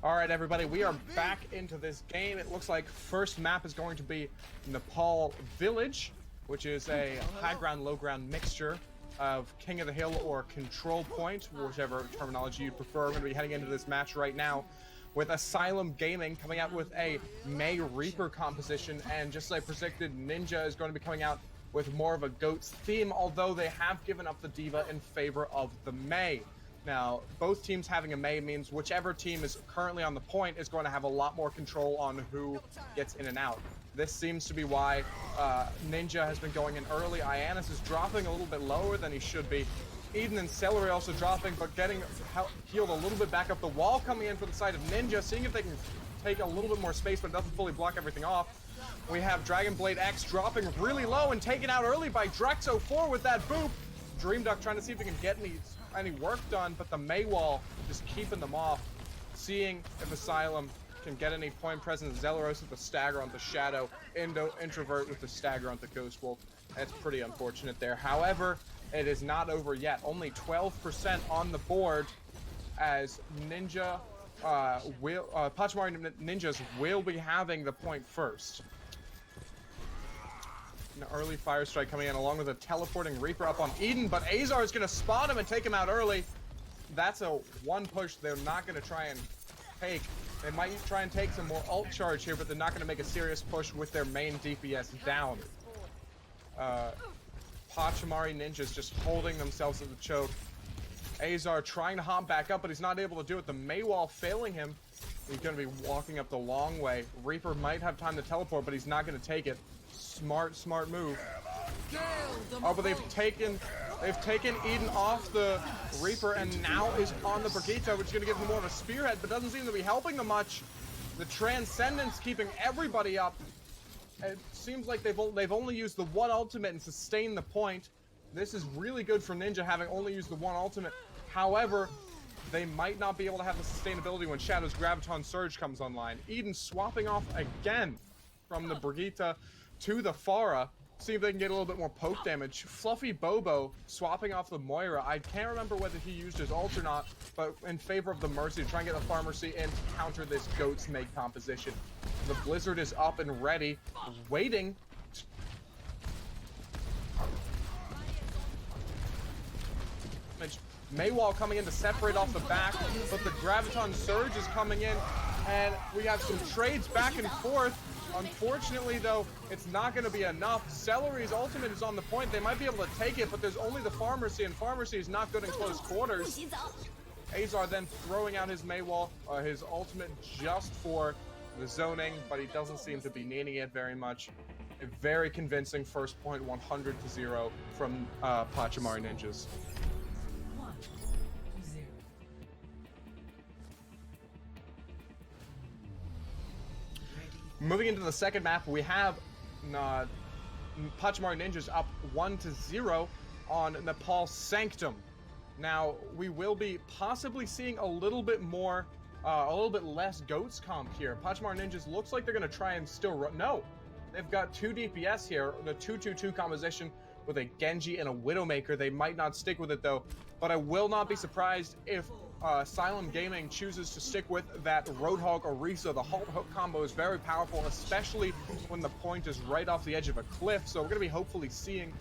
Alright everybody, we are back into this game. It looks like first map is going to be Nepal Village, which is a high ground, low ground mixture of King of the Hill or Control Point, whichever terminology you prefer. We're going to be heading into this match right now with Asylum Gaming coming out with a May Reaper composition, and just like predicted, Ninja is going to be coming out with more of a Goats theme, although they have given up the Diva in favor of the May. Now, both teams having a May means whichever team is currently on the point is going to have a lot more control on who gets in and out. This seems to be why Ninja has been going in early. Ioannis is dropping a little bit lower than he should be. Eden and Celery also dropping, but getting healed a little bit back up the wall, coming in for the side of Ninja, seeing if they can take a little bit more space, but it doesn't fully block everything off. We have Dragon Blade X dropping really low and taken out early by Drexo4 with that boop. Dream Duck trying to see if he can get any work done, but the May wall just keeping them off. Seeing if Asylum can get any point presence. Zelaros with the stagger on the Shadow, Introvert with the stagger on the Ghost Wolf. That's pretty unfortunate there. However, it is not over yet. Only 12% on the board as Ninja Pachimari Ninjas will be having the point first. An early Fire Strike coming in along with a teleporting Reaper up on Eden, but Azar is going to spot him and take him out early. That's a one push they're not going to try and take. They might try and take some more ult charge here, but they're not going to make a serious push with their main DPS down. Pachimari Ninjas just holding themselves at the choke. Azar trying to hop back up, but he's not able to do it. The May wall failing him. He's going to be walking up the long way. Reaper might have time to teleport, but he's not going to take it. Smart move. Oh, but they've taken Eden off the Reaper, and now is on the Brigitte, which is going to give him more of a spearhead, but doesn't seem to be helping them much. The Transcendence keeping everybody up. It seems like they've only used the one ultimate and sustained the point. This is really good for Ninja, having only used the one ultimate. However, they might not be able to have the sustainability when Shadow's Graviton Surge comes online. Eden swapping off again from the Brigitte to the Pharah. See if they can get a little bit more poke damage. Fluffy Bobo swapping off the Moira. I can't remember whether he used his ult or not, but in favor of the Mercy to try and get the Pharmacy in to counter this Goats Make composition. The Blizzard is up and ready, waiting. Maywall coming in to separate off the back, but the Graviton Surge is coming in, and we have some trades back and forth. Unfortunately, though, it's not going to be enough. Celery's ultimate is on the point. They might be able to take it, but there's only the Pharmacy, and Pharmacy is not good in close quarters. Azar then throwing out his Maywall, his ultimate just for the zoning, but he doesn't seem to be needing it very much. A very convincing first point, 100-0 from Pachimari Ninjas. Moving into the second map, we have Pachimari Ninjas up 1-0 on Nepal Sanctum. Now, we will be possibly seeing a little bit more, a little bit less Goats comp here. Pachimari Ninjas looks like they're going to try and still run. No, they've got 2 DPS here, the 2-2-2 composition with a Genji and a Widowmaker. They might not stick with it, though, but I will not be surprised if Asylum Gaming chooses to stick with that Roadhog Orisa. The Halt Hook combo is very powerful, especially when the point is right off the edge of a cliff. So we're going to be hopefully seeing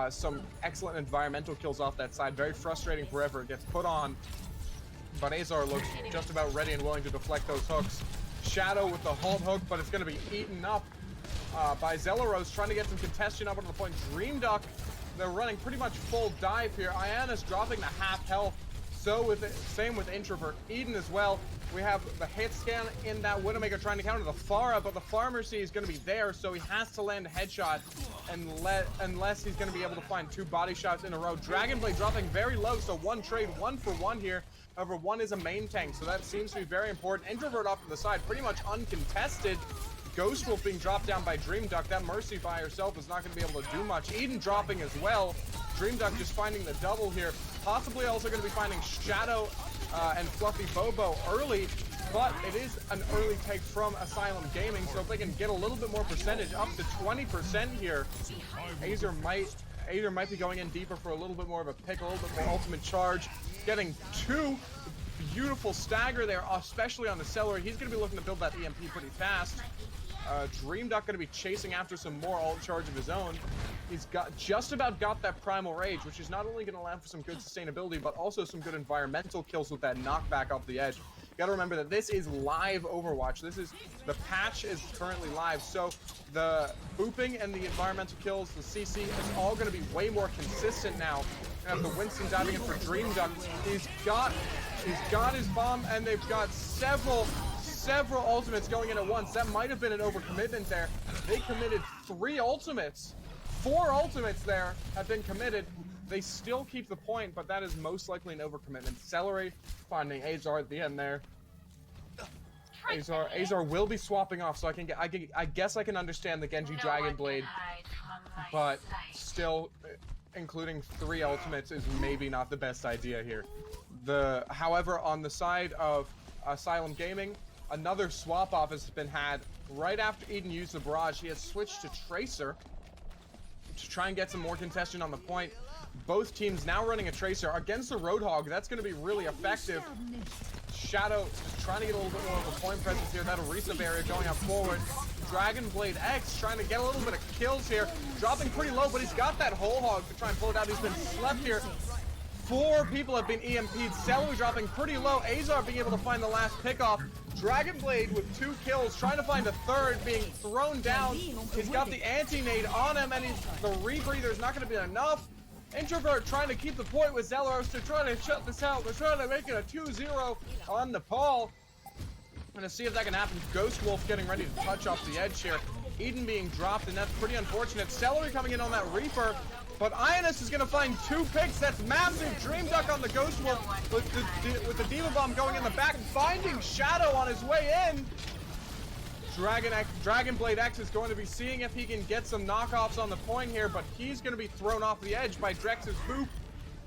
some excellent environmental kills off that side. Very frustrating wherever it gets put on. But Azar looks just about ready and willing to deflect those hooks. Shadow with the Halt Hook, but it's going to be eaten up by Zelaros, trying to get some congestion up onto the point. Dream Duck, they're running pretty much full dive here. Ioannis dropping the half health. So same with Introvert. Eden as well. We have the hit scan in that Widowmaker trying to counter the Pharah, but the Pharmacy is going to be there, so he has to land a headshot unless he's going to be able to find 2 body shots in a row. Dragon Blade dropping very low, so one trade, 1-for-1 here. However, one is a main tank, so that seems to be very important. Introvert off to the side, pretty much uncontested. Ghost Wolf being dropped down by Dream Duck. That Mercy by herself is not going to be able to do much. Eden dropping as well. Dream Duck just finding the double here. Possibly also going to be finding Shadow and Fluffy Bobo early, but it is an early take from Asylum Gaming, so if they can get a little bit more percentage, up to 20% here, Azar might be going in deeper for a little bit more of a pick, a little bit more ultimate charge, getting 2 beautiful stagger there, especially on the Celery. He's going to be looking to build that EMP pretty fast. Dream Duck going to be chasing after some more ult charge of his own. He's just about got that Primal Rage, which is not only going to allow for some good sustainability, but also some good environmental kills with that knockback off the edge. You got to remember that this is live Overwatch. The patch is currently live, so the booping and the environmental kills, the CC, is all going to be way more consistent now. And the Winston diving in for Dream Duck. He's got his bomb, and they've got several ultimates going in at once. That might have been an overcommitment there. They committed 3 ultimates. 4 ultimates there have been committed. They still keep the point, but that is most likely an overcommitment. Celery finding Azar at the end there. Azar will be swapping off, so I guess I can understand the Genji Dragon Blade, but still, including 3 ultimates is maybe not the best idea here. However, on the side of Asylum Gaming, another swap off has been had right after Eden used the barrage. He has switched to Tracer to try and get some more contention on the point. Both teams now running a Tracer against the Roadhog. That's going to be really effective. Shadow just trying to get a little bit more of a point presence here. That Orisa barrier going up forward. Dragon Blade X trying to get a little bit of kills here. Dropping pretty low, but he's got that whole hog to try and pull it out. He's been slept here. 4 people have been EMP'd. Celery dropping pretty low. Azar being able to find the last pickoff. Dragon Blade with 2 kills, trying to find a third, being thrown down. He's got the anti-nade on him, and the rebreather is not going to be enough. Introvert trying to keep the point with Zelaros to try to shut this out. They're trying to make it a 2-0 on Nepal. Gonna see if that can happen. Ghost Wolf getting ready to touch off the edge here. Eden being dropped, and that's pretty unfortunate. Celery coming in on that Reaper, but Ionis is gonna find 2 picks. That's massive. Dream Duck on the Ghost Wolf with the Diva Bomb going in the back, finding Shadow on his way in. Dragon Blade X is going to be seeing if he can get some knockoffs on the point here, but he's going to be thrown off the edge by Drex's boop.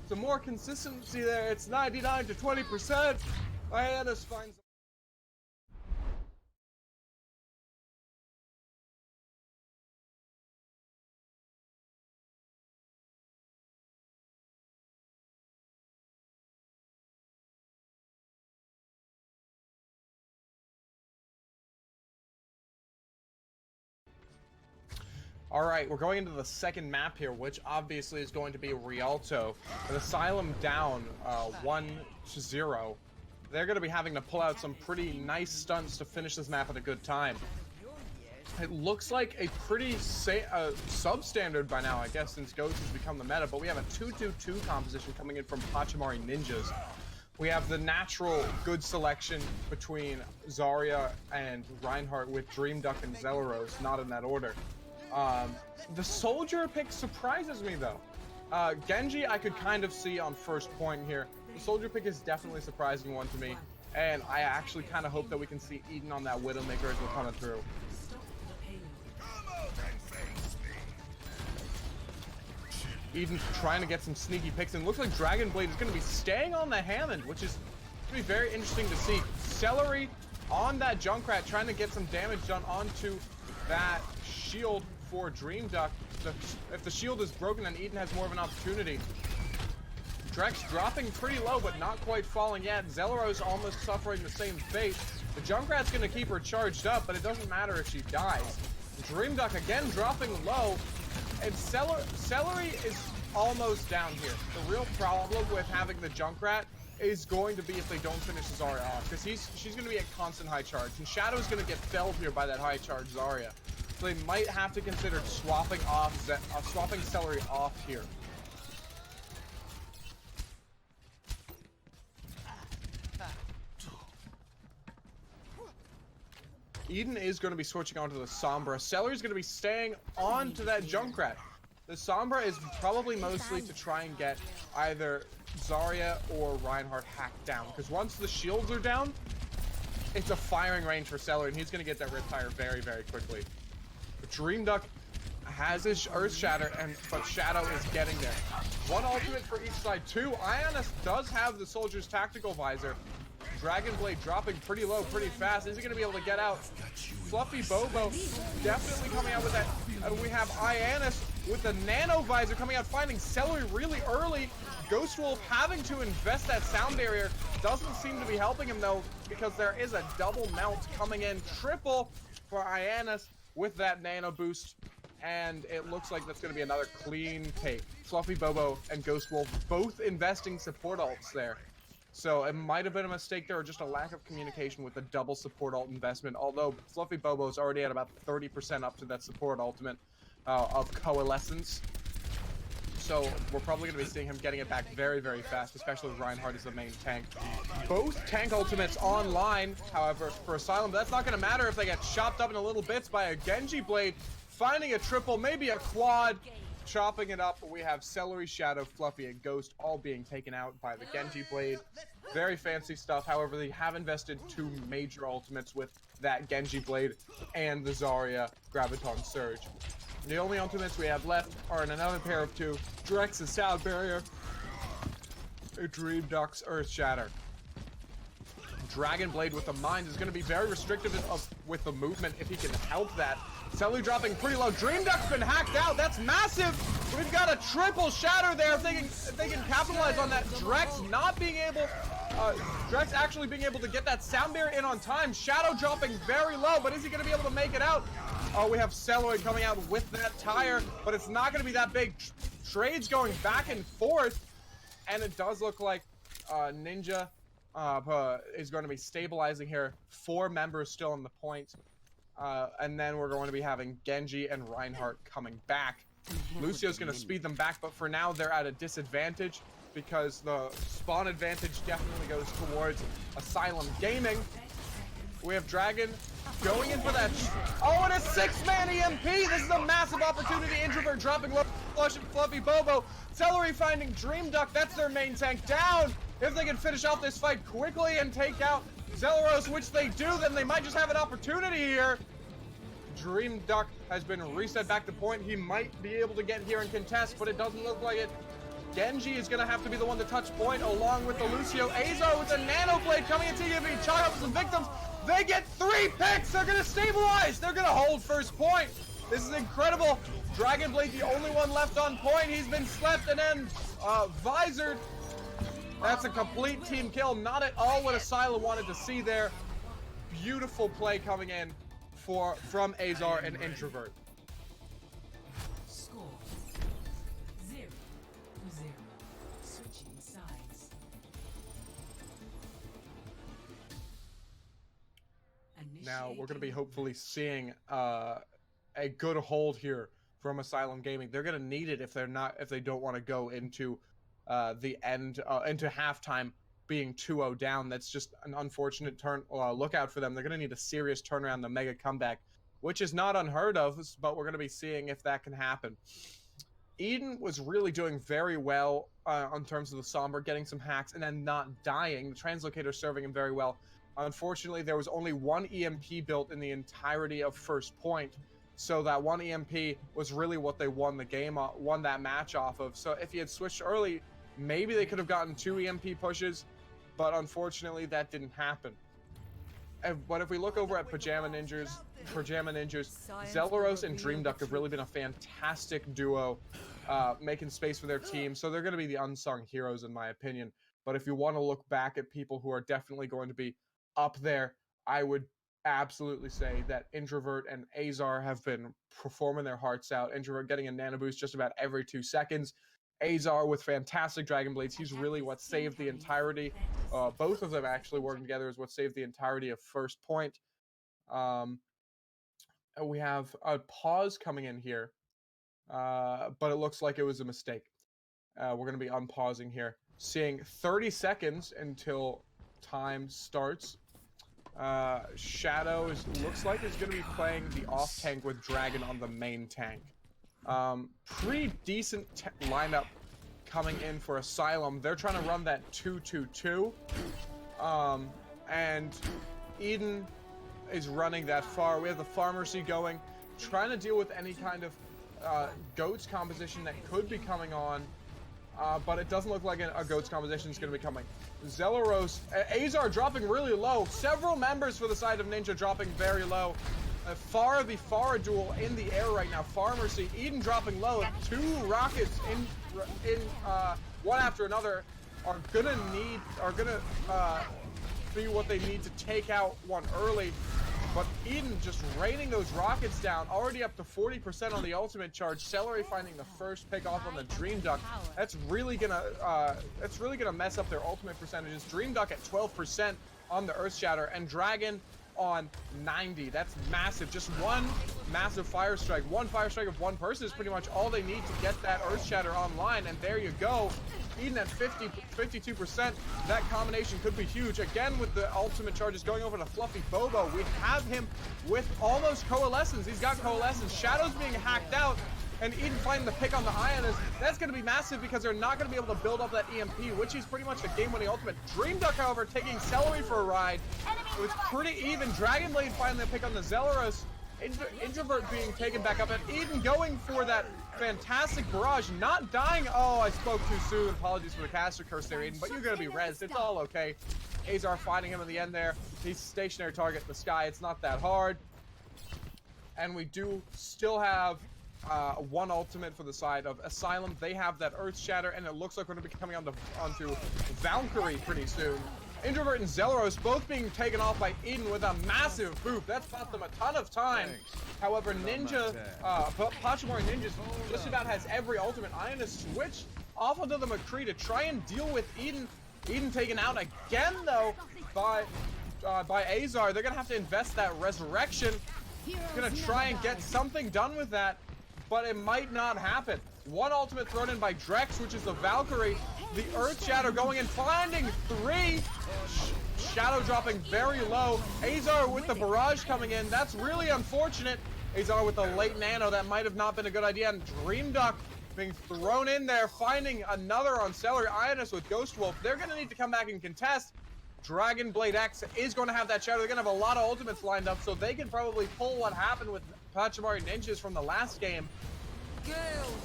Some more consistency there. It's 99 to 20%. Ionis finds... Alright, we're going into the second map here, which obviously is going to be Rialto. With Asylum down 1-0. They're going to be having to pull out some pretty nice stunts to finish this map at a good time. It looks like a pretty substandard by now, I guess, since Ghost has become the meta, but we have a 2-2-2 composition coming in from Pachimari Ninjas. We have the natural good selection between Zarya and Reinhardt with Dream Duck and Zelaros, not in that order. The Soldier pick surprises me though. Genji I could kind of see on first point here. The Soldier pick is definitely a surprising one to me, and I actually kind of hope that we can see Eden on that Widowmaker as we're coming through. Eden trying to get some sneaky picks, and looks like Dragon Blade is going to be staying on the Hammond, which is going to be very interesting to see. Celery on that Junkrat trying to get some damage done onto that shield for Dream Duck. If the shield is broken, then Eden has more of an opportunity. Drex dropping pretty low, but not quite falling yet. Zelaros almost suffering the same fate. The Junkrat's going to keep her charged up, but it doesn't matter if she dies. Dream Duck again dropping low, and Celery is almost down here. The real problem with having the Junkrat is going to be if they don't finish Zarya off, because she's going to be at constant high charge, and Shadow's going to get felled here by that high charge Zarya. So they might have to consider swapping Celery off here. Eden is going to be switching onto the Sombra. Celery's going to be staying on to that Junkrat. The Sombra is probably mostly to try and get either Zarya or Reinhardt hacked down, because once the shields are down, it's a firing range for Celery, and he's going to get that Riptire very, very quickly. But Dream Duck has his Earth Shatter, but Shadow is getting there. One ultimate for each side. Two, Ionis does have the Soldier's Tactical Visor. Dragon Blade dropping pretty low, pretty fast. Is he going to be able to get out? Fluffy Bobo definitely coming out with that. And we have Ionis with the Nano Visor coming out, finding Celery really early. Ghost Wolf having to invest that sound barrier. Doesn't seem to be helping him though, because there is a double melt coming in. Triple for Ionis with that Nano boost. And it looks like that's going to be another clean take. Fluffy Bobo and Ghost Wolf both investing support ults there. So it might have been a mistake there, or just a lack of communication with the double support ult investment. Although Fluffy Bobo is already at about 30% up to that support ultimate of Coalescence. So we're probably going to be seeing him getting it back very, very fast, especially with Reinhardt as the main tank. Both tank ultimates online, however, for Asylum. But that's not going to matter if they get chopped up into little bits by a Genji Blade. Finding a triple, maybe a quad, chopping it up. We have Celery, Shadow, Fluffy, and Ghost all being taken out by the Genji Blade. Very fancy stuff. However, they have invested 2 major ultimates with that Genji Blade and the Zarya Graviton Surge. The only ultimates we have left are in another pair of 2. Drex's Sound Barrier, and Dream Duck's Earth Shatter. Dragon Blade with the Mind is going to be very restrictive with the movement if he can help that. Celery dropping pretty low. Dream Duck's been hacked out. That's massive. We've got a triple shatter there. If they can capitalize on that. Drex not being able, Drex actually being able to get that sound barrier in on time. Shadow dropping very low, but is he going to be able to make it out? Oh, we have Celery coming out with that tire, but it's not going to be that big. Trades going back and forth, and it does look like Ninja is going to be stabilizing here. 4 members still on the point. And then we're going to be having Genji and Reinhardt coming back. Lucio's going to speed them back, but for now they're at a disadvantage because the spawn advantage definitely goes towards Asylum Gaming. We have Dragon going in for that. Oh, and a 6-man EMP! This is a massive opportunity. Introvert dropping low, Flush and Fluffy Bobo. Celery finding Dream Duck. That's their main tank down. If they can finish off this fight quickly and take out Zelaros, which they do, then they might just have an opportunity here. Dream Duck has been reset back to point. He might be able to get here and contest, but it doesn't look like it. Genji is going to have to be the one to touch point, along with the Lucio. Azar with the Nano Blade coming into TFV. Char up some victims. They get 3 picks. They're going to stabilize. They're going to hold first point. This is incredible. Dragon Blade, the only one left on point. He's been slept and then visored. That's a complete team kill. Not at all what Asylum wanted to see there. Beautiful play coming in from Azar and Introvert. Score 0-0. Switching sides. Now we're going to be hopefully seeing a good hold here from Asylum Gaming. They're going to need it if they don't want to go into the end into halftime being 2-0 down. That's just an unfortunate lookout for them. They're going to need a serious turnaround, the mega comeback, which is not unheard of, but we're going to be seeing if that can happen. Eden was really doing very well in terms of the Sombra, getting some hacks and then not dying. The Translocator serving him very well. Unfortunately, there was only 1 EMP built in the entirety of first point. So that 1 EMP was really what they won the game, won that match off of. So if he had switched early, maybe they could have gotten 2 EMP pushes, but unfortunately that didn't happen. But if we look over at Pajama Ninjas, Zelaros and Dream Duck have really been a fantastic duo, making space for their team. So they're going to be the unsung heroes in my opinion. But if you want to look back at people who are definitely going to be up there, I would absolutely say that Introvert and Azar have been performing their hearts out. Introvert getting a nano boost just about every 2 seconds. Azar with fantastic Dragon Blades. He's really what saved the entirety. Both of them actually working together is what saved the entirety of first point. We have a pause coming in here, but it looks like it was a mistake. We're going to be unpausing here. Seeing 30 seconds until time starts. Shadow looks like is going to be playing the off tank with Dragon on the main tank. Pretty decent lineup coming in for Asylum. They're trying to run that 2-2-2. And Eden is running that far. We have the Pharmacy going, trying to deal with any kind of Goats composition that could be coming on, but it doesn't look like a Goats composition is going to be coming. Zelaros, Azar dropping really low. Several members for the side of Ninja dropping very low. Pharah, the Pharah duel in the air right now. Pharmacy, Eden dropping low. 2 rockets in one after another are gonna be what they need to take out one early. But Eden just raining those rockets down, already up to 40% on the ultimate charge. Celery finding the first pick off on the Dream Duck. That's really gonna mess up their ultimate percentages. Dream Duck at 12% on the Earth Shatter, and Dragon on 90. That's massive. Just one massive fire strike. One fire strike of one person is pretty much all they need to get that Earth Shatter online, and there you go. Eden at 52%. That combination could be huge. Again, with the ultimate charges going over to Fluffy Bobo, we have him with almost Coalescence. He's got Coalescence. Shadows being hacked out, and Eden finding the pick on the Ionist. That's going to be massive because they're not going to be able to build up that EMP, which is pretty much the game-winning ultimate. Dream Duck, however, taking Celery for a ride. It was pretty even. Dragon Blade finding the pick on the Zelaros. Introvert being taken back up, and Eden going for that fantastic barrage, not dying. Oh, I spoke too soon. Apologies for the caster curse there, Eden, but you're going to be rezzed. It's all okay. Azar fighting him in the end there. He's stationary target in the sky. It's not that hard. And we do still have one ultimate for the side of Asylum. They have that Earth Shatter, and it looks like we're going to be coming onto Valkyrie pretty soon. Introvert and Zelaros both being taken off by Eden with a massive boop. That's bought them a ton of time. However, Ninja, Pachimari Ninja just about has every ultimate. Ionist switch off onto the McCree to try and deal with Eden. Eden taken out again, though, by Azar. They're going to have to invest that Resurrection. Going to try and get something done with that, but it might not happen. One ultimate thrown in by Drex, which is the Valkyrie. The Earth Shadow going in, finding 3. Shadow dropping very low. Azar with the barrage coming in. That's really unfortunate. Azar with the late nano. That might have not been a good idea. And Dream Duck being thrown in there, finding another on Celery. Ionist with Ghost Wolf. They're going to need to come back and contest. Dragon Blade X is going to have that Shadow. They're going to have a lot of ultimates lined up, so they can probably pull what happened with Pachimari Ninjas from the last game.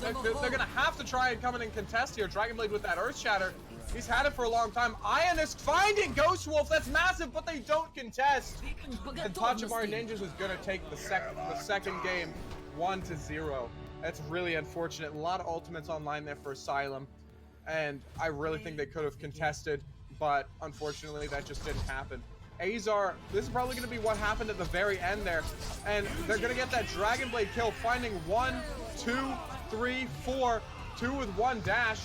They're going to have to try and come in and contest here. Dragon Blade with that Earth Shatter. He's had it for a long time. Ionist finding Ghost Wolf. That's massive, but they don't contest. And Pachimari Ninjas is going to take the second game 1-0. That's really unfortunate. A lot of ultimates online there for Asylum, and I really think they could have contested, but unfortunately that just didn't happen. Azar, this is probably going to be what happened at the very end there, and they're going to get that Dragon Blade kill, finding 1, 2, 3, 4, 2 with 1 dash.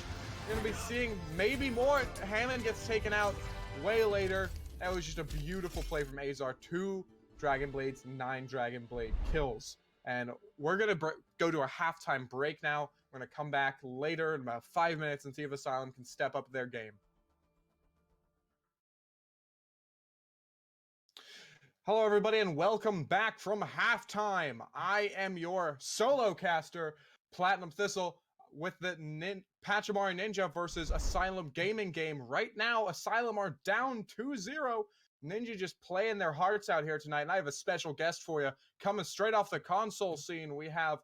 You're going to be seeing maybe more. Hammond gets taken out way later. That was just a beautiful play from Azar. 2 Dragon Blades, 9 Dragon Blade kills. And we're going to go to a halftime break now. We're going to come back later in about 5 minutes and see if Asylum can step up their game. Hello, everybody, and welcome back from halftime. I am your solo caster, Platinum Thistle, with the Pachimari Ninja versus Asylum gaming game. Right now, Asylum are down 2-0. Ninja just playing their hearts out here tonight, and I have a special guest for you. Coming straight off the console scene, we have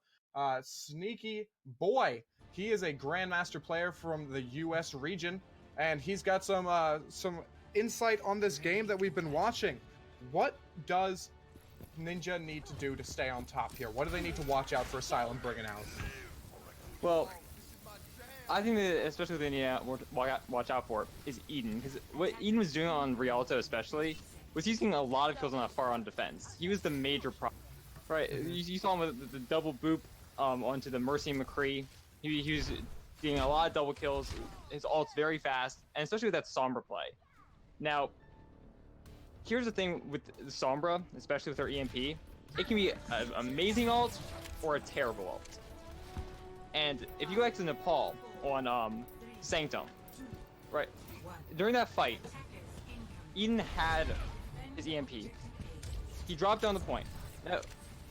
Sneaky Boy. He is a Grandmaster player from the U.S. region, and he's got some insight on this game that we've been watching. What does Ninja need to do to stay on top here? What do they need to watch out for Asylum bringing out? Well, I think that especially what they need to watch out for is Eden, because what Eden was doing on Rialto especially was using a lot of kills on that far on defense. He was the major problem, right? You saw him with the double boop onto the Mercy and McCree. He was doing a lot of double kills. His ult's very fast, and especially with that Sombra play. Now, here's the thing with the Sombra, especially with her EMP. It can be an amazing ult or a terrible ult. And if you go back to Nepal on Sanctum, right, during that fight, Eden had his EMP. He dropped down the point. Now,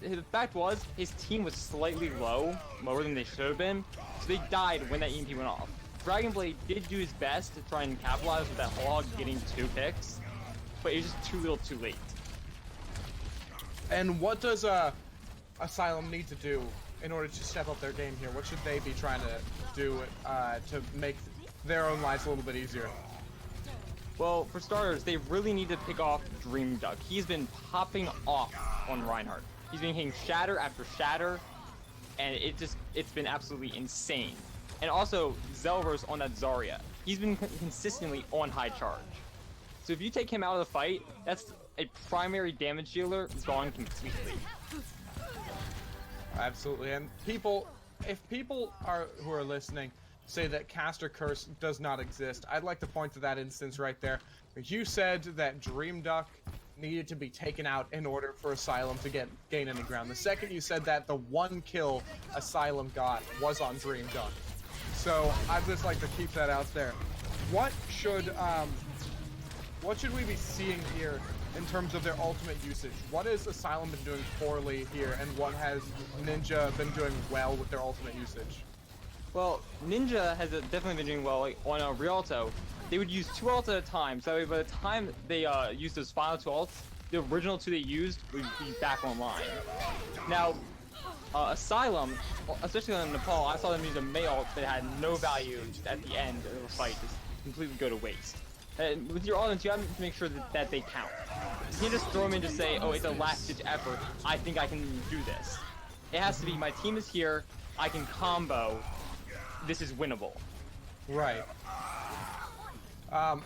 the fact was, his team was slightly lower than they should have been, so they died when that EMP went off. Dragon Blade did do his best to try and capitalize with that hog getting 2 picks, but it was just too little too late. And what does Asylum need to do in order to step up their game here? What should they be trying to do to make their own lives a little bit easier? Well, for starters, they really need to pick off Dream Duck. He's been popping off on Reinhardt. He's been hitting shatter after shatter, and it's been absolutely insane. And also, Zelros on that Zarya. He's been consistently on high charge. So if you take him out of the fight, that's a primary damage dealer gone completely. Absolutely. And if people who are listening say that Caster Curse does not exist, I'd like to point to that instance right there. You said that Dream Duck needed to be taken out in order for Asylum to gain any ground. The second you said that, the one kill Asylum got was on Dream Duck. So I'd just like to keep that out there. What should we be seeing here in terms of their ultimate usage? What has Asylum been doing poorly here, and what has Ninja been doing well with their ultimate usage? Well, Ninja has definitely been doing well. Like on a Rialto, they would use 2 ults at a time. So that way, by the time they used those final 2 ults, the original 2 they used would be back online. Now, Asylum, especially on Nepal, I saw them use a Mei ult that had no value at the end of the fight, just completely go to waste. And with your ultimates, you have to make sure that they count. You can't just throw them in to say, oh, it's a last-ditch effort, I think I can do this. It has to be, my team is here, I can combo, this is winnable. Right.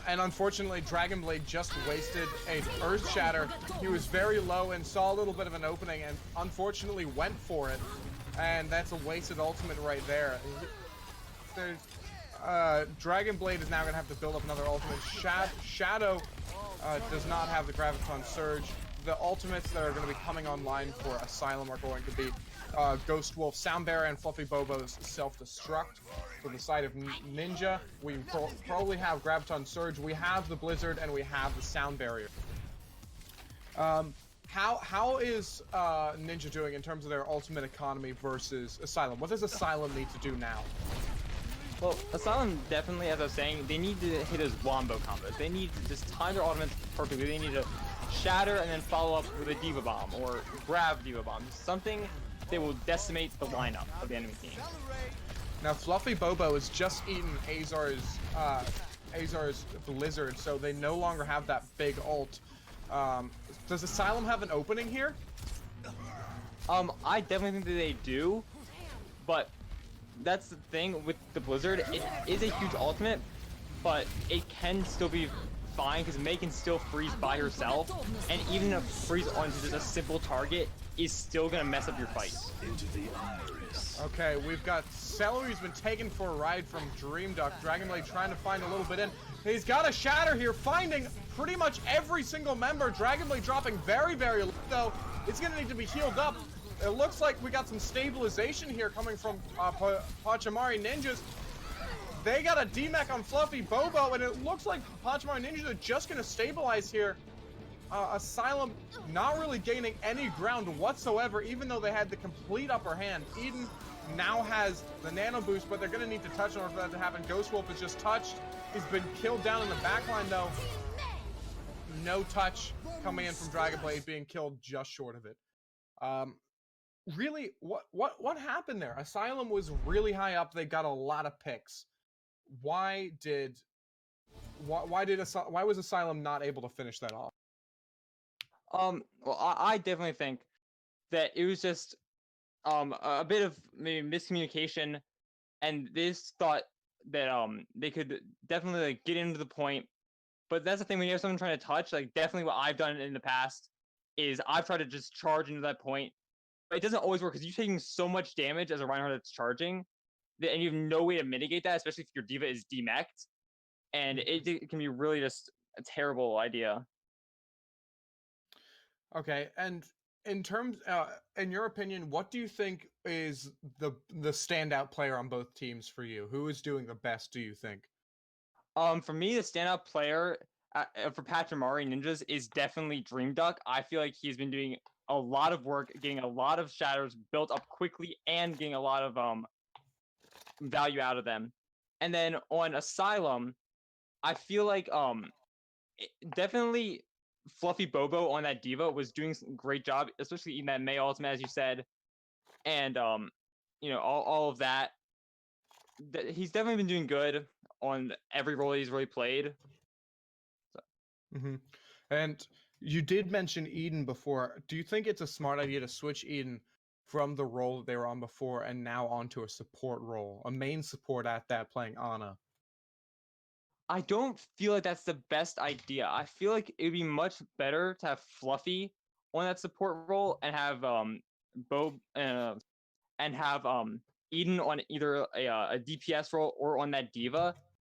And unfortunately, Dragonblade just wasted an Earth Shatter. He was very low and saw a little bit of an opening and unfortunately went for it. And that's a wasted ultimate right there. Dragonblade is now going to have to build up another ultimate. Shadow does not have the Graviton Surge. The ultimates that are going to be coming online for Asylum are going to be Ghost Wolf, Soundbearer, and Fluffy Bobo's Self-Destruct. For the side of Ninja, we probably have Graviton Surge, we have the Blizzard, and we have the Sound Barrier. How is Ninja doing in terms of their ultimate economy versus Asylum? What does Asylum need to do now? Well, Asylum definitely, as I was saying, they need to hit those wombo combos. They need to just time their ultimates perfectly. They need to shatter and then follow up with a Diva Bomb or grab Diva Bomb. Something that will decimate the lineup of the enemy team. Now, Fluffy Bobo has just eaten Azar's Blizzard, so they no longer have that big ult. Does Asylum have an opening here? I definitely think that they do, but that's the thing with the Blizzard. It is a huge ultimate, but it can still be fine because Mei can still freeze by herself, and even a freeze onto just a simple target is still gonna mess up your fight. Okay, we've got Celery's been taken for a ride from Dream Duck. Dragonblade trying to find a little bit in. He's got a shatter here, finding pretty much every single member. Dragonblade dropping very, very low, though. It's gonna need to be healed up. It looks like we got some stabilization here coming from Pachimari Ninjas. They got a DMAC on Fluffy Bobo, and it looks like Pachimari Ninjas are just gonna stabilize here. Asylum not really gaining any ground whatsoever, even though they had the complete upper hand. Eden now has the nano boost, but they're going to need to touch in order for that to happen. Ghost Wolf is just touched. He's been killed down in the backline, though. No touch coming in from Dragonblade, being killed just short of it. Really, what happened there? Asylum was really high up. They got a lot of picks. Why was Asylum not able to finish that off? Well, I definitely think that it was just a bit of maybe miscommunication, and they just thought that they could definitely like get into the point. But that's the thing, when you have someone trying to touch, like definitely what I've done in the past is I've tried to just charge into that point. But it doesn't always work because you're taking so much damage as a Reinhardt that's charging, and you have no way to mitigate that, especially if your Diva is demeched, and it can be really just a terrible idea. Okay, and in terms, in your opinion, what do you think is the standout player on both teams for you? Who is doing the best, do you think? For me, the standout player for Pachimari Ninjas is definitely Dream Duck. I feel like he's been doing a lot of work, getting a lot of shatters built up quickly, and getting a lot of value out of them. And then on Asylum, I feel like definitely Fluffy Bobo on that Diva was doing a great job, especially in that Mei ultimate, as you said. And all of that. He's definitely been doing good on every role he's really played. Hmm. And you did mention Eden before. Do you think it's a smart idea to switch Eden from the role that they were on before and now onto a support role, a main support at that, playing Ana? I don't feel like that's the best idea. I feel like it would be much better to have Fluffy on that support role and have Bo and have Eden on either a DPS role or on that Diva,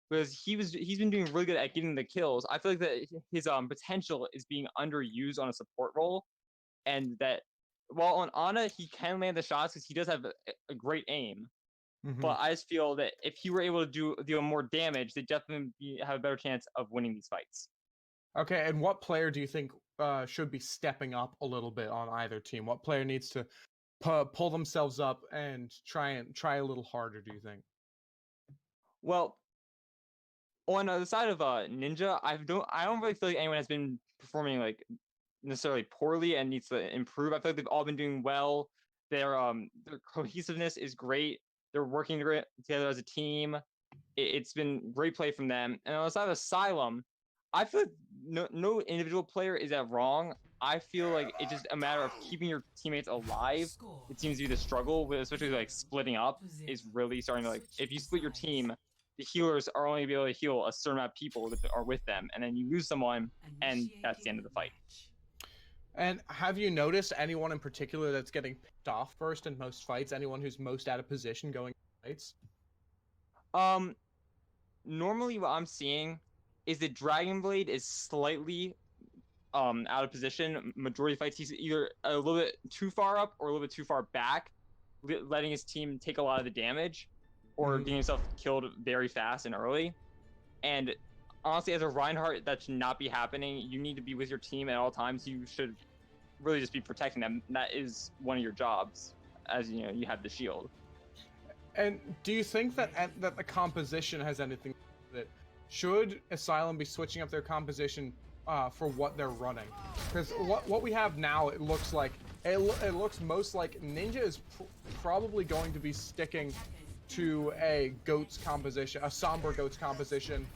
because he's been doing really good at getting the kills. I feel like that his potential is being underused on a support role, and that while on Ana he can land the shots because he does have a great aim. Hmm. But I just feel that if he were able to deal more damage, they definitely have a better chance of winning these fights. Okay, and what player do you think should be stepping up a little bit on either team? What player needs to pull themselves up and try a little harder, do you think? Well, on the side of Ninja, I don't really feel like anyone has been performing like necessarily poorly and needs to improve. I feel like they've all been doing well. Their cohesiveness is great. They're working together as a team. It's been great play from them. And on the side of Asylum, I feel like no individual player is that wrong. I feel like it's just a matter of keeping your teammates alive. Score. It seems to be the struggle, especially like splitting up is really starting to like, if you split your team, the healers are only be able to heal a certain amount of people that are with them, and then you lose someone, and that's the end of the fight. And have you noticed anyone in particular that's getting picked off first in most fights? Anyone who's most out of position going fights? Normally what I'm seeing is that Dragon Blade is slightly out of position. Majority of fights he's either a little bit too far up or a little bit too far back, letting his team take a lot of the damage or getting himself killed very fast and early. And honestly, as a Reinhardt, that should not be happening. You need to be with your team at all times. You should really just be protecting them. That is one of your jobs, as you have the shield. And do you think that that the composition has anything to do with it? Should Asylum be switching up their composition for what they're running? Because what we have now, it looks like it looks most like Ninja is probably going to be sticking to a goats composition, a Sombra goats composition.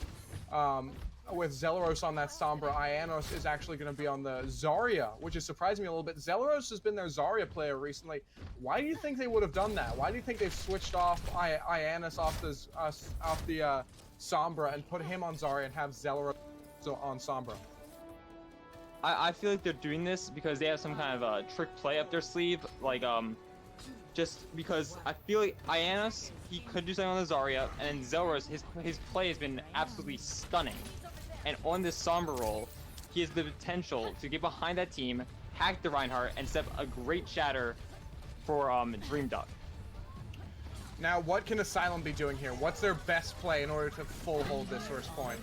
With Zelaros on that Sombra, Ianos is actually going to be on the Zarya, which is surprising me a little bit. Zelaros has been their Zarya player recently. Why do you think they would have done that? Why do you think they've switched off Ianos off the Sombra and put him on Zarya and have Zelaros on Sombra? I feel like they're doing this because they have some kind of trick play up their sleeve, like just because I feel like Ianos, he could do something on the Zarya, and then Zelaros, his play has been absolutely stunning. And on this Sombra role, he has the potential to get behind that team, hack the Reinhardt, and set up a great shatter for Dream Duck. Now, what can Asylum be doing here? What's their best play in order to full hold this first point?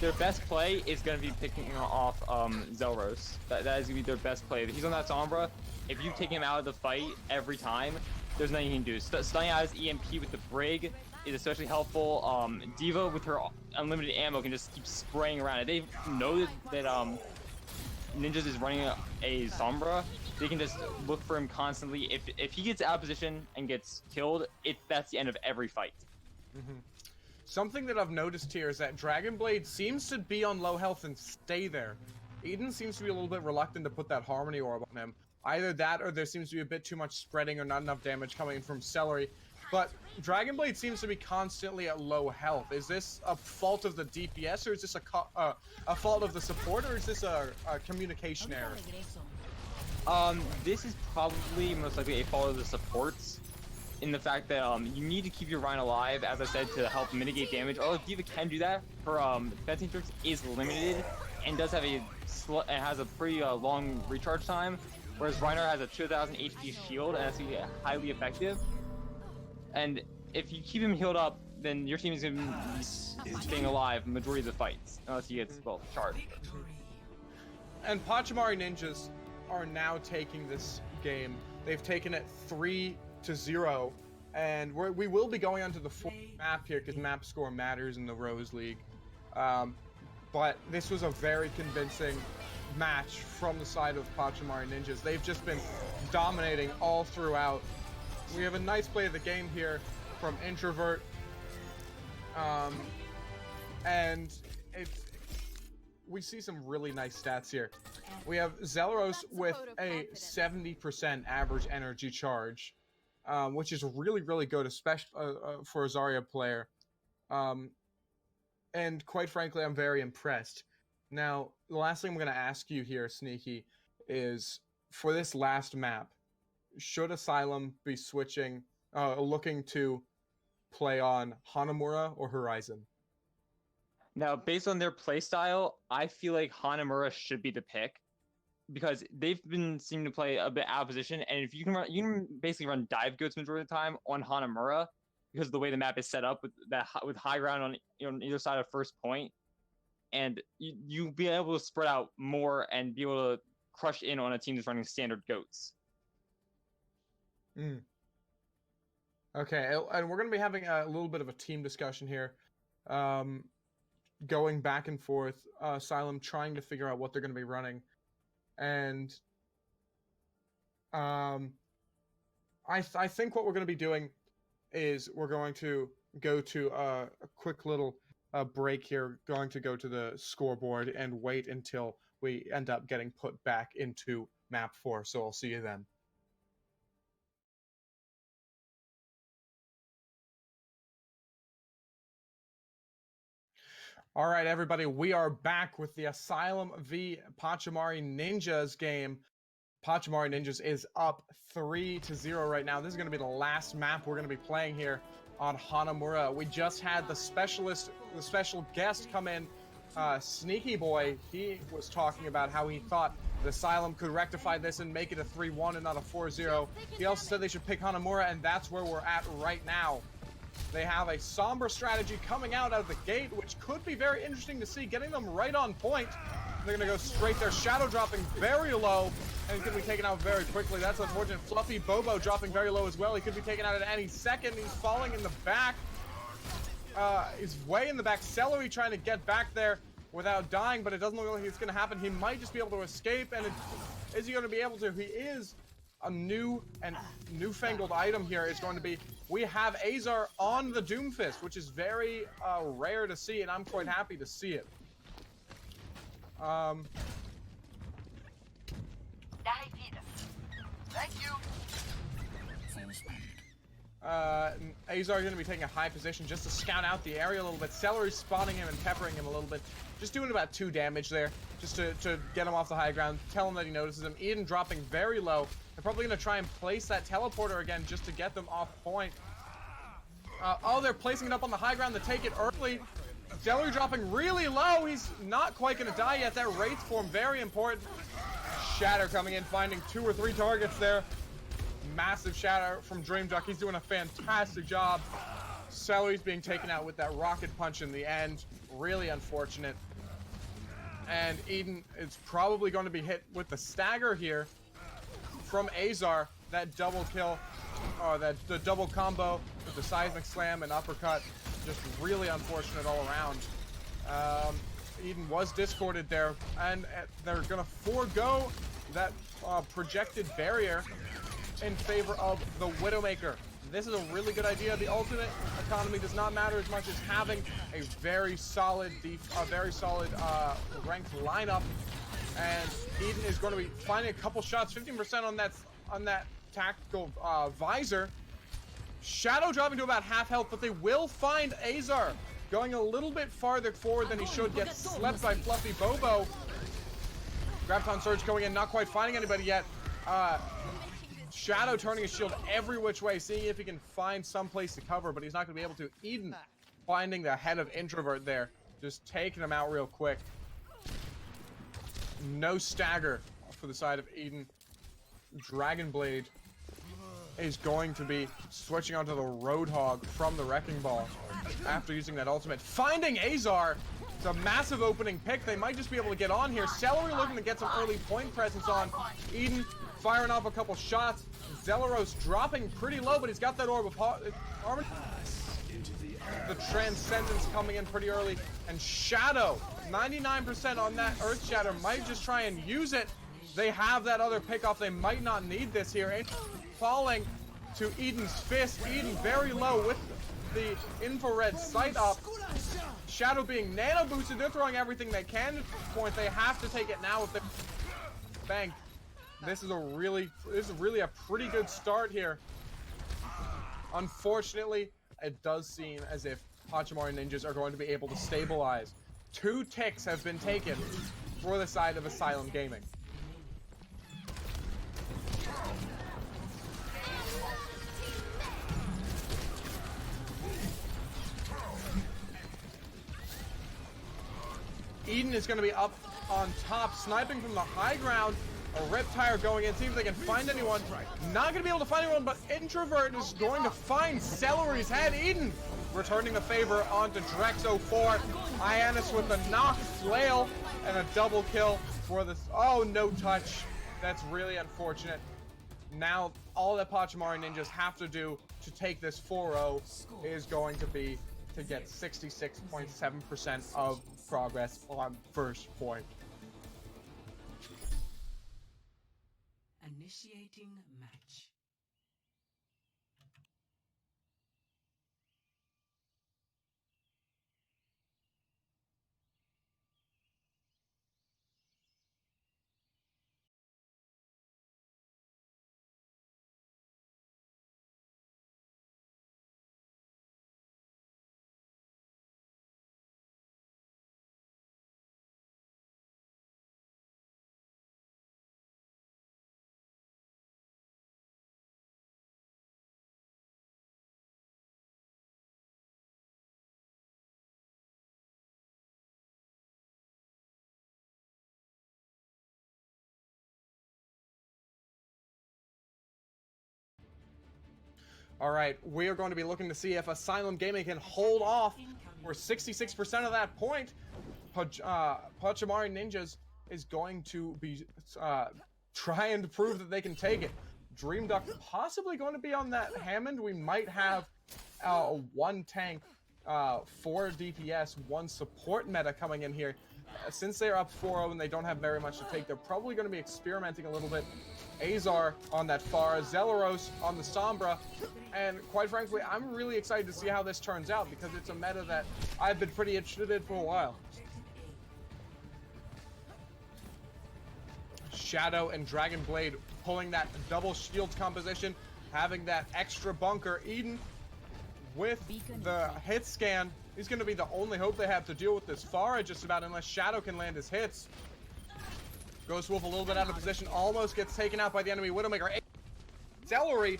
Their best play is going to be picking off Zelaros. That is going to be their best play. He's on that Sombra. If you take him out of the fight every time, there's nothing you can do. Stunning out his EMP with the Brig is especially helpful. Diva with her unlimited ammo can just keep spraying around. If they know that Ninjas is running a Sombra, they can just look for him constantly. If he gets out of position and gets killed, that's the end of every fight. Mm-hmm. Something that I've noticed here is that Dragon Blade seems to be on low health and stay there. Eden seems to be a little bit reluctant to put that Harmony Orb on him. Either that or there seems to be a bit too much spreading or not enough damage coming in from Celery. But Dragon Blade seems to be constantly at low health. Is this a fault of the DPS, or is this a fault of the support, or is this a communication error? This is probably most likely a fault of the supports, in the fact that you need to keep your Rhine alive, as I said, to help mitigate damage. Although Diva can do that, her fencing tricks is limited and does have has a pretty long recharge time, whereas Reiner has a 2000 HP shield and that's highly effective. And if you keep him healed up, then your team is going to be staying alive majority of the fights, unless he gets charged. And Pachimari Ninjas are now taking this game. They've taken it 3-0, and we will be going on to the fourth map here because map score matters in the Rose League. But this was a very convincing match from the side of Pachimari Ninjas. They've just been dominating all throughout We have a nice play of the game here from Introvert. And we see some really nice stats here. We have Zelaros with a 70% average energy charge, which is really, really good, especially for a Zarya player. And quite frankly, I'm very impressed. Now, the last thing I'm going to ask you here, Sneaky, is for this last map, should Asylum be switching, looking to play on Hanamura or Horizon? Now, based on their playstyle, I feel like Hanamura should be the pick because they've been seeming to play a bit out of position. And if you can basically run dive goats majority of the time on Hanamura because of the way the map is set up with high ground on either side of first point, and you'll be able to spread out more and be able to crush in on a team that's running standard goats. Okay, and we're going to be having a little bit of a team discussion here. Going back and forth, Asylum trying to figure out what they're going to be running. And I think what we're going to be doing is we're going to go to a quick little break here, going to go to the scoreboard and wait until we end up getting put back into map 4. So I'll see you then. All right, everybody, we are back with the Asylum v Pachimari Ninjas game. Pachimari Ninjas is up 3-0 right now. This is going to be the last map we're going to be playing here on Hanamura. We just had the special guest come in, Sneaky Boy. He was talking about how he thought the Asylum could rectify this and make it a 3-1 and not a 4-0. He also said they should pick Hanamura, and that's where we're at right now. They have a somber strategy coming out of the gate, which could be very interesting to see, getting them right on point. They're going to go straight there. Shadow dropping very low, and he's going to be taken out very quickly. That's unfortunate. Fluffy Bobo dropping very low as well. He could be taken out at any second. He's falling in the back. He's way in the back. Celery trying to get back there without dying, but it doesn't look like it's going to happen. He might just be able to escape, and is he going to be able to? He is. A new and newfangled item here is going to be, we have Azar on the Doomfist, which is very rare to see, and I'm quite happy to see it. Thank you. Azar is going to be taking a high position just to scout out the area a little bit. Celery spotting him and peppering him a little bit. Just doing about 2 damage there, just to get him off the high ground, tell him that he notices him. Eden dropping very low. They're probably going to try and place that teleporter again just to get them off point. Oh, they're placing it up on the high ground to take it early. Celery dropping really low. He's not quite going to die yet. That Wraith form, very important. Shatter coming in, finding 2 or 3 targets there. Massive shatter from Dream Duck. He's doing a fantastic job. Celery's being taken out with that rocket punch in the end. Really unfortunate. And Eden is probably going to be hit with the stagger here from Azar. That double kill, or the double combo with the seismic slam and uppercut. Just really unfortunate all around. Eden was discorded there, and they're going to forego that projected barrier in favor of the Widowmaker. This is a really good idea. The ultimate economy does not matter as much as having a very solid ranked lineup. And Eden is going to be finding a couple shots, 15% on that tactical visor. Shadow dropping to about half health, but they will find Azar going a little bit farther forward than he should. Get slept by Fluffy Bobo. Graviton Surge going in, not quite finding anybody yet. Shadow turning his shield every which way, seeing if he can find some place to cover, but he's not going to be able to. Eden finding the head of Introvert there, just taking him out real quick. No stagger for the side of Eden. Dragonblade is going to be switching onto the Roadhog from the Wrecking Ball after using that ultimate. Finding Azar! It's a massive opening pick. They might just be able to get on here. Celery looking to get some early point presence on. Eden firing off a couple shots. Zelaros dropping pretty low, but he's got that orb of armor. The Transcendence coming in pretty early. And Shadow, 99% on that Earth Shatter, might just try and use it. They have that other pick off. They might not need this here. Falling. to Eden's fist. Eden very low with the infrared sight up. Shadow being nano boosted. They're throwing everything they can at this point. They have to take it now if they bang. This is really a pretty good start here. Unfortunately, it does seem as if Pachimari Ninjas are going to be able to stabilize. 2 ticks have been taken for the side of Asylum Gaming. Eden is going to be up on top, sniping from the high ground. A Riptire going in, see if they can find anyone. Not going to be able to find anyone, but Introvert is going to find Celery's head. Eden returning the favor onto Drex04. Ionis with the knock flail and a double kill for this. Oh, no touch. That's really unfortunate. Now, all that Pachimari Ninjas have to do to take this 4-0 is going to be to get 66.7% of progress on first point. Initiating match. All right, we are going to be looking to see if Asylum Gaming can hold off for 66% of that point. Pachimari Ninjas is going to be trying to prove that they can take it. Dream Duck possibly going to be on that Hammond. We might have 1 tank, 4 DPS, 1 support meta coming in here. Since they're up 4-0 and they don't have very much to take, they're probably going to be experimenting a little bit. Azar on that Pharah, Zelaros on the Sombra, and quite frankly, I'm really excited to see how this turns out because it's a meta that I've been pretty interested in for a while. Shadow and Dragon Blade pulling that double shields composition, having that extra bunker. Eden with the hit scan. He's going to be the only hope they have to deal with this Pharah just about, unless Shadow can land his hits. Ghost Wolf a little bit out of position, almost gets taken out by the enemy Widowmaker. Celery,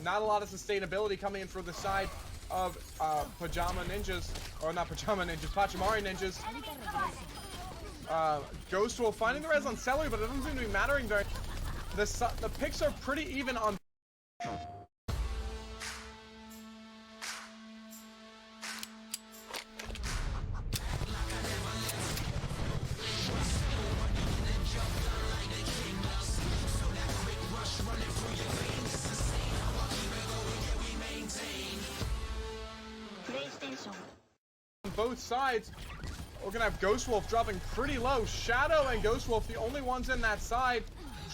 not a lot of sustainability coming in from the side of Pajama Ninjas, or not Pajama Ninjas, Pachimari Ninjas. Ghost Wolf finding the res on Celery, but it doesn't seem to be mattering very. The picks are pretty even on. Both sides, we're gonna have Ghost Wolf dropping pretty low. Shadow and Ghost Wolf, the only ones in that side,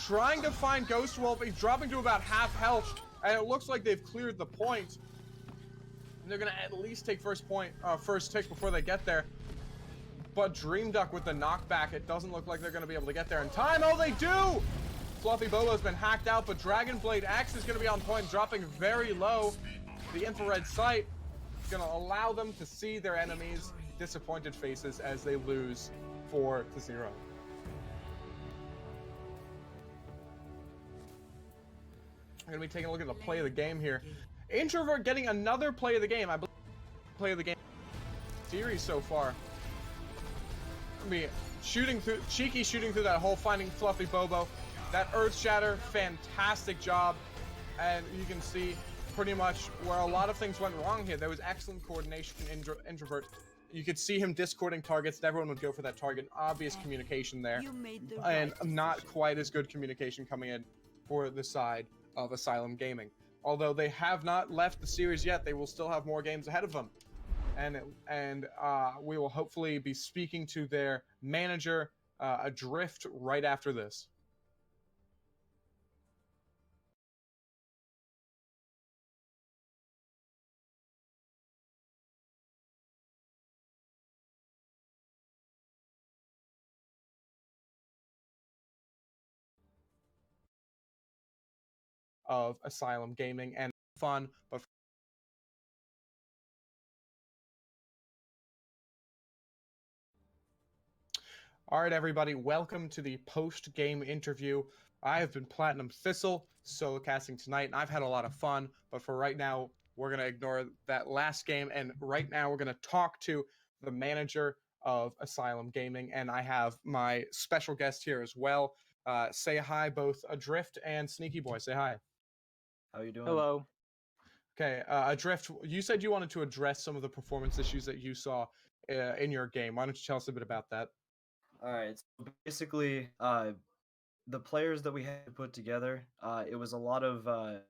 trying to find Ghost Wolf. He's dropping to about half health, and it looks like they've cleared the point. And they're gonna at least take first tick before they get there. But Dream Duck with the knockback, it doesn't look like they're gonna be able to get there in time. Oh, they do! Fluffy Bobo's been hacked out, but Dragon Blade X is gonna be on point, dropping very low. The infrared sight is gonna allow them to see their enemies' disappointed faces as they lose 4-0. I'm gonna be taking a look at the play of the game here. Introvert getting another play of the game. I believe play of the game series so far. I mean, shooting through that hole, finding Fluffy Bobo. That Earth Shatter, fantastic job. And you can see pretty much where a lot of things went wrong here. There was excellent coordination in Introvert. You could see him discording targets. Everyone would go for that target. Obvious communication there. And not quite as good communication coming in for the side of Asylum Gaming. Although they have not left the series yet, they will still have more games ahead of them. And we will hopefully be speaking to their manager, Adrift, right after this. of Asylum Gaming and fun, but all right, everybody, welcome to the post-game interview. I have been Platinum Thistle, solo casting tonight, and I've had a lot of fun, but for right now, we're going to ignore that last game, and right now we're going to talk to the manager of Asylum Gaming, and I have my special guest here as well. Say hi, both Adrift and Sneaky Boy. Say hi. How you doing? Hello. Okay, Adrift, you said you wanted to address some of the performance issues that you saw in your game. Why don't you tell us a bit about that? All right. So basically, the players that we had to put together, it was a lot of the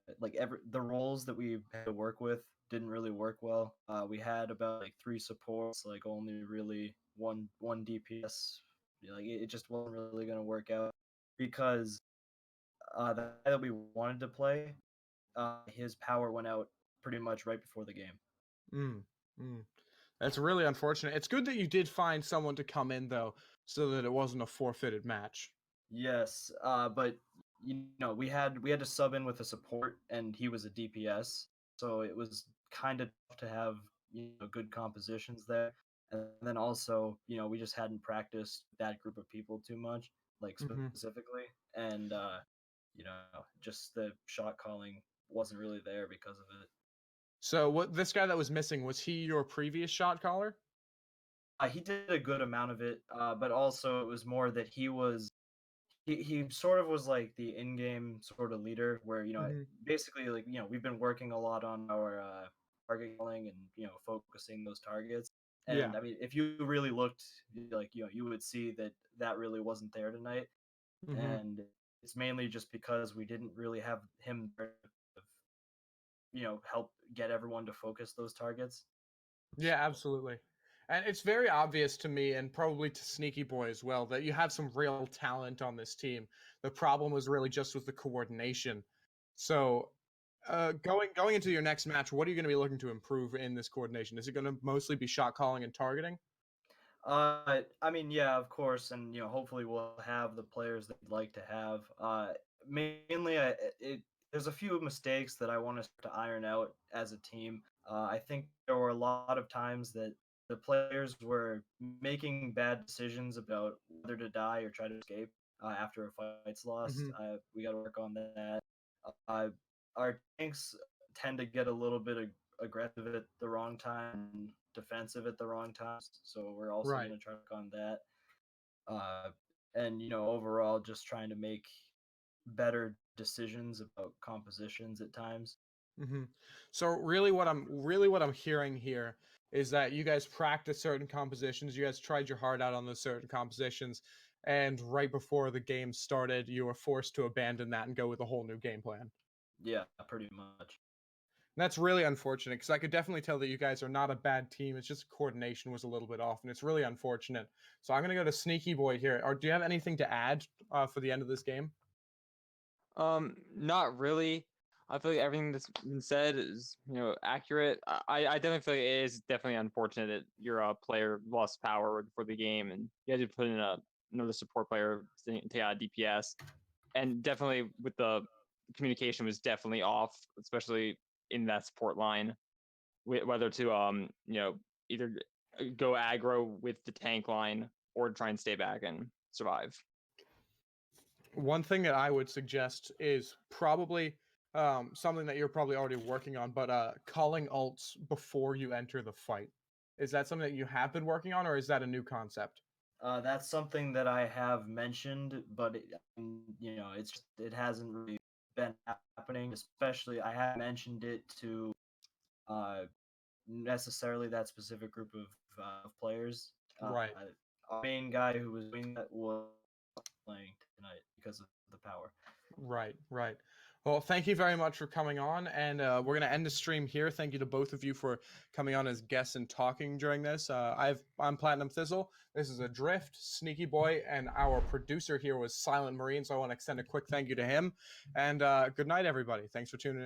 roles that we had to work with didn't really work well. We had about like 3 supports, like only really one DPS. Like it just wasn't really gonna work out because the guy that we wanted to play, his power went out pretty much right before the game. Mm, mm. That's really unfortunate. It's good that you did find someone to come in though, so that it wasn't a forfeited match. Yes, but we had to sub in with a support, and he was a DPS, so it was kind of tough to have good compositions there. And then also, we just hadn't practiced that group of people too much, like Hmm. specifically, and you know, just the shot calling wasn't really there because of it. So, what this guy that was missing, was he your previous shot caller? He did a good amount of it, but also it was more that he sort of was like the in-game sort of leader where Hmm. basically like we've been working a lot on our target killing and focusing those targets, Yeah. and I mean if you really looked, like you would see that that really wasn't there tonight, Hmm. and it's mainly just because we didn't really have him there to help get everyone to focus those targets. Yeah, So absolutely. And it's very obvious to me, and probably to Sneaky Boy as well, that you have some real talent on this team. The problem was really just with the coordination. So, going into your next match, what are you going to be looking to improve in this coordination? Is it going to mostly be shot calling and targeting? I mean, yeah, of course, and hopefully we'll have the players that we'd like to have. Mainly, there's a few mistakes that I want us to iron out as a team. I think there were a lot of times that the players were making bad decisions about whether to die or try to escape after a fight's lost. Hmm. We got to work on that. Uh, our tanks tend to get a little bit aggressive at the wrong time and defensive at the wrong times. So we're also Right. going to try to work on that. Uh, and overall, just trying to make better decisions about compositions at times. Hmm. So really what I'm hearing here is that you guys practice certain compositions. You guys tried your heart out on those certain compositions, and right before the game started, you were forced to abandon that and go with a whole new game plan. Yeah, pretty much. And that's really unfortunate because I could definitely tell that you guys are not a bad team. It's just coordination was a little bit off, and it's really unfortunate. So I'm gonna go to Sneaky Boy here. Or do you have anything to add for the end of this game? Not really. I feel like everything that's been said is, accurate. I definitely feel like it is definitely unfortunate that your player lost power for the game, and you had to put in another support player to take out DPS. And definitely with the communication was definitely off, especially in that support line. Whether to either go aggro with the tank line or try and stay back and survive. One thing that I would suggest is probably something that you're probably already working on, but calling ults before you enter the fight. Is that something that you have been working on, or is that a new concept? That's something that I have mentioned, but it hasn't really been happening. Especially, I have mentioned it to uh, necessarily that specific group of players. Right. Our main guy who was doing that was playing tonight because of the power. Right, right. Well, thank you very much for coming on, and we're gonna end the stream here. Thank you to both of you for coming on as guests and talking during this. I'm Platinum Thistle. This is Adrift, Sneaky Boy, and our producer here was Silent Marine. So I want to extend a quick thank you to him. And good night, everybody. Thanks for tuning in.